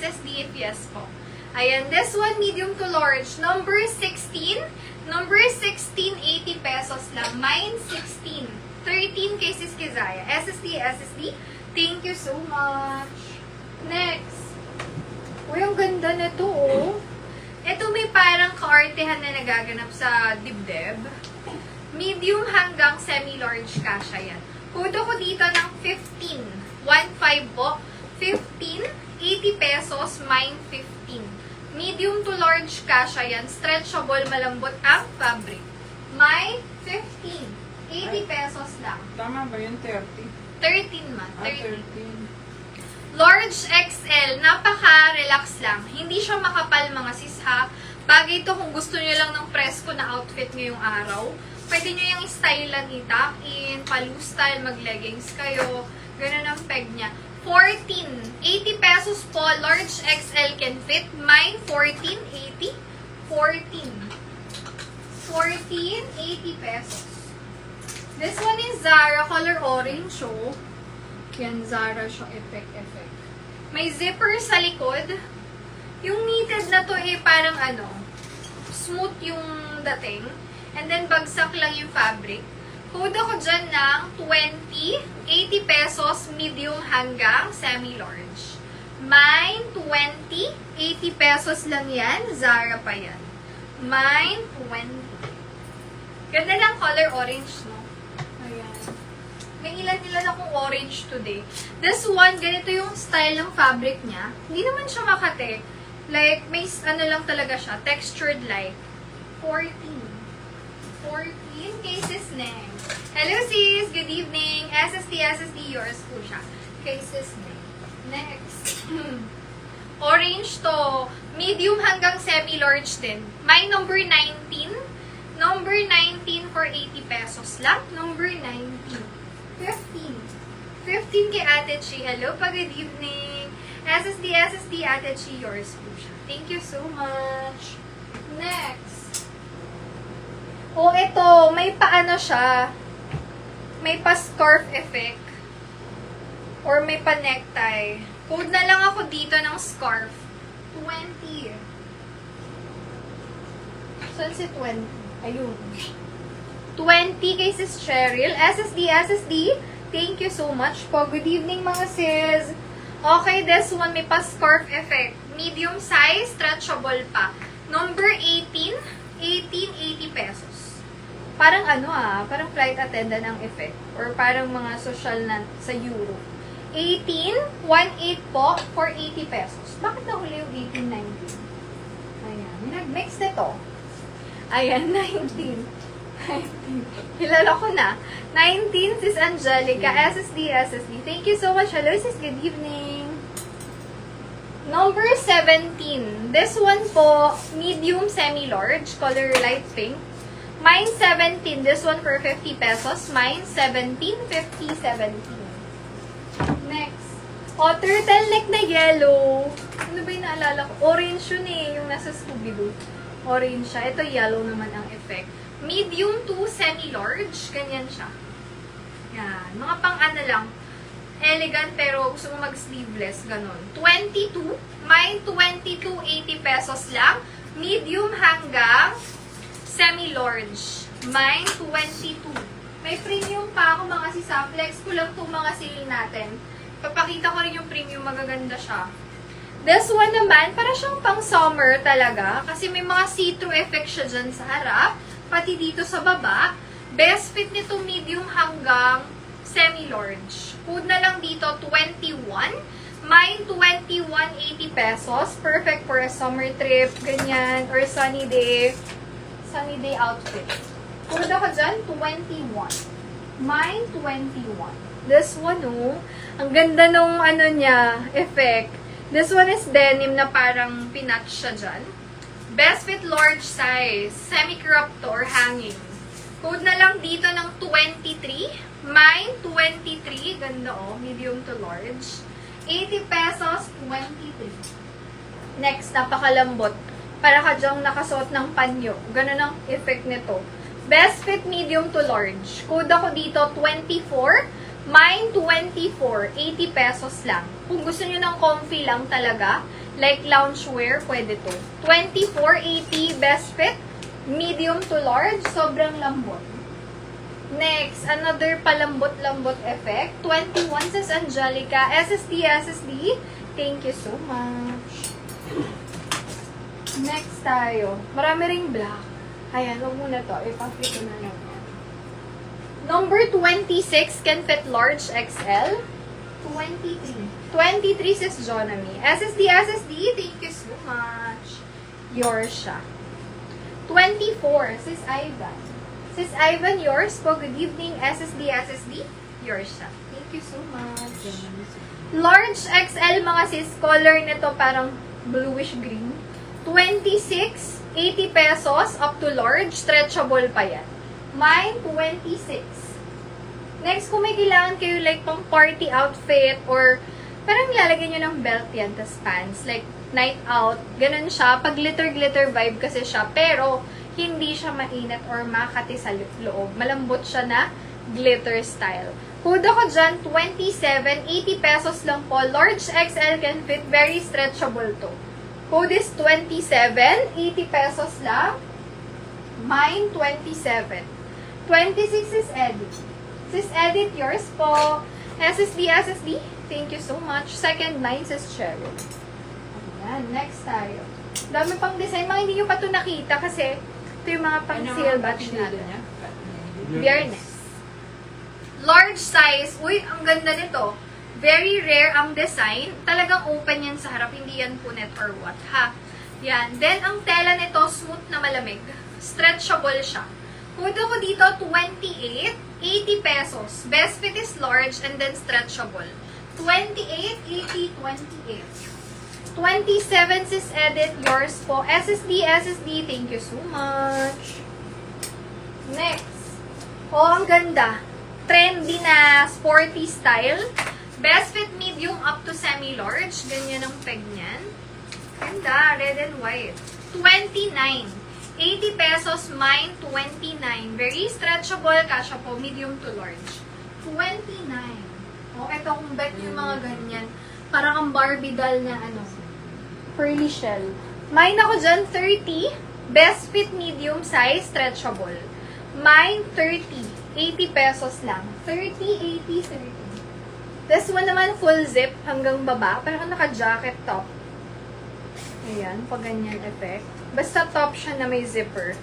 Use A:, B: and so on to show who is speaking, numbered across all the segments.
A: SSD if yes po. Ayan, this one medium to large. Number 16. Number 16, 80 pesos lang. Mine, 16. 13 kay Sis Kizaya. SSD. Thank you so much. Next. Uy, ang ganda na to, oh. Ito may parang kaartehan na nagaganap sa dibdib. Medium hanggang semi-large kasha yan. Kudo ko dito ng 15. 1.5 po. 15, 80 pesos, mine 15. Medium to large kasha yan. Stretchable, malambot ang fabric. May 15. 80 pesos lang.
B: Tama ba yun? 30?
A: 13 man.
B: 13.
A: Large XL. Napaka-relax lang. Hindi siya makapal mga sis ha. Bagay ito kung gusto niyo lang ng presko na outfit ngayong araw. Pwede nyo yung style lang i-tuck-in, pa-loose style, mag-leggings kayo. Ganun ang peg niya. 14. 80 pesos po. Large XL can fit. Mine, 14. 80. 14. 14. 80 pesos. This one is Zara. Color orange, oh. Yan, Zara siya. Effect. May zipper sa likod. Yung knitted na to, parang smooth yung dating. And then, bagsak lang yung fabric. Code ako dyan ng 20, 80 pesos, medium hanggang semi-large. Mine, 20, 80 pesos lang yan. Zara pa yan. Mine, 20. Ganda ng color orange, no? Ayan. May ilan-ilan akong orange today. This one, ganito yung style ng fabric niya. Hindi naman siya makate. Like, may lang talaga siya. Textured like. 14 cases Neng. Hello sis, good evening. SSD, yours po siya. Cases Neng. Next. Orange to. Medium hanggang semi-large din. My number 19. Number 19 for 80 pesos lang. Number 19. 15 kay Ate Chi. Hello pa, good evening. SSD, Ate Chi, yours po siya. Thank you so much. Next. Oh, ito, may paano siya. May pa-scarf effect. Or may pa-necktie. Code na lang ako dito ng scarf. 20. Saan si 20? Ayun. 20 kay Sis Cheryl. SSD. Thank you so much po. Good evening mga sis. Okay, this one may pa-scarf effect. Medium size, stretchable pa. Number 18, 80 pesos. Parang parang flight attendant ang effect. Or parang mga social na sa Europe. 18, 1.8 po for 80 pesos. Bakit nahuli yung 18, 19? Ayan, nag-mix nito. Ayan, 19. Kilala ko na. 19, Sis Angelica, SSD. Thank you so much. Hello, sis. Good evening. Number 17. This one po, medium semi-large, color light pink. Mine 17. This one for 50 pesos. Mine 17, 50, 17. Next. Oh, turtleneck na yellow. Ano ba yung naalala ko? Orange yun yung nasa Scooby-Doo. Orange siya. Ito yellow naman ang effect. Medium to semi-large. Ganyan siya. Yan. Mga pang lang. Elegant pero gusto mo mag-sleeveless. Ganon. 22. Mine 22, 80 pesos lang. Medium hanggang semi-large. Mine 22. May premium pa ako mga sisaflex. Kulang itong mga sale natin. Papakita ko rin yung premium. Magaganda siya. This one naman, para siyang pang summer talaga. Kasi may mga see-through effect siya dyan sa harap. Pati dito sa baba. Best fit nito medium hanggang semi-large. Food na lang dito, 21. Mine, 21, 80 pesos. Perfect for a summer trip, ganyan, or sunny day outfit. Food ako dyan, 21. Mine, 21. This one, ang ganda nung niya, effect. This one is denim na parang pinatch siya dyan. Best fit large size. Semi-crop to or hanging. Code na lang dito ng 23. Mine, 23. Ganda medium to large. 80 pesos, 23. Next, napakalambot. Para ka dyang nakasuot ng panyo. Ganun ang effect nito. Best fit medium to large. Code ako dito, 24. Mine, 24. 80 pesos lang. Kung gusto nyo ng comfy lang talaga, Like loungewear, pwede to. 2480 best fit, medium to large, sobrang lambot. Next, another palambot-lambot effect. 21 says Angelica, SSD. Thank you so much. Next tayo. Marami ring black. Ayan, huwag muna to. Ipakita ko na lang. Number 26 can fit large XL. 23 says Jonami. SSD, thank you so much. Yours siya. 24 says Ivan. Says Ivan, yours po. Good evening. SSD, yours siya. Thank you so much. Large XL mga sis. Color nito parang bluish green. 26, 80 pesos up to large. Stretchable pa yan. Mine, 26. Next, kung may kailangan kayo like pang party outfit or parang lalagyan nyo ng belt yan, tas pants. Like, night out. Ganun siya. Pag glitter-glitter vibe kasi siya. Pero, hindi siya mainit or makati sa loob. Malambot siya na glitter style. Hood ako dyan, 27, 80 pesos lang po. Large XL can fit. Very stretchable to. Code is 27, 80 pesos lang. Mine, 27. 26 is Edit. Sis Edit, yours po. SSD, thank you so much. Second line, sis Cheryl. Ayan, next tayo. Dami pang design. Mga hindi nyo pa ito nakita kasi ito yung mga pang sale batch natin. Biyernes. Large size. Uy, ang ganda nito. Very rare ang design. Talagang open yan sa harap. Hindi yan punet or what, ha? Yan. Then, ang tela nito, smooth na malamig. Stretchable siya. Kung ko dito, 28, 80 pesos. Best fit is large and then stretchable. 28, 80, 28. 27 is Edit. Yours po. SSD, thank you so much. Next. Oh, ang ganda. Trendy na sporty style. Best fit medium up to semi-large. Ganyan ang peg niyan. Ganda. Red and white. 29. 80 pesos. Mine, 29. Very stretchable. Kasha po. Medium to large. 29. Oh, eto kung bet yung mga ganyan. Parang ang Barbie doll na ano. Pearly shell. Mine ako dyan, 30. Best fit medium size. Stretchable. Mine, 30. 80 pesos lang. 30, 80, 30. This one naman, full zip hanggang baba. Parang naka-jacket top. Ayan, pag ganyan effect. Basta top siya na may zipper.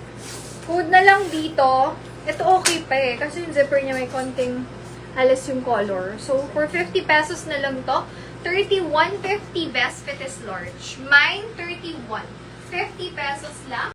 A: Code na lang dito. Ito okay pa eh. Kasi yung zipper niya may konting alas yung color. So, for 50 pesos na lang to. 31.50 best fit is large. Mine, 31. 50 pesos lang.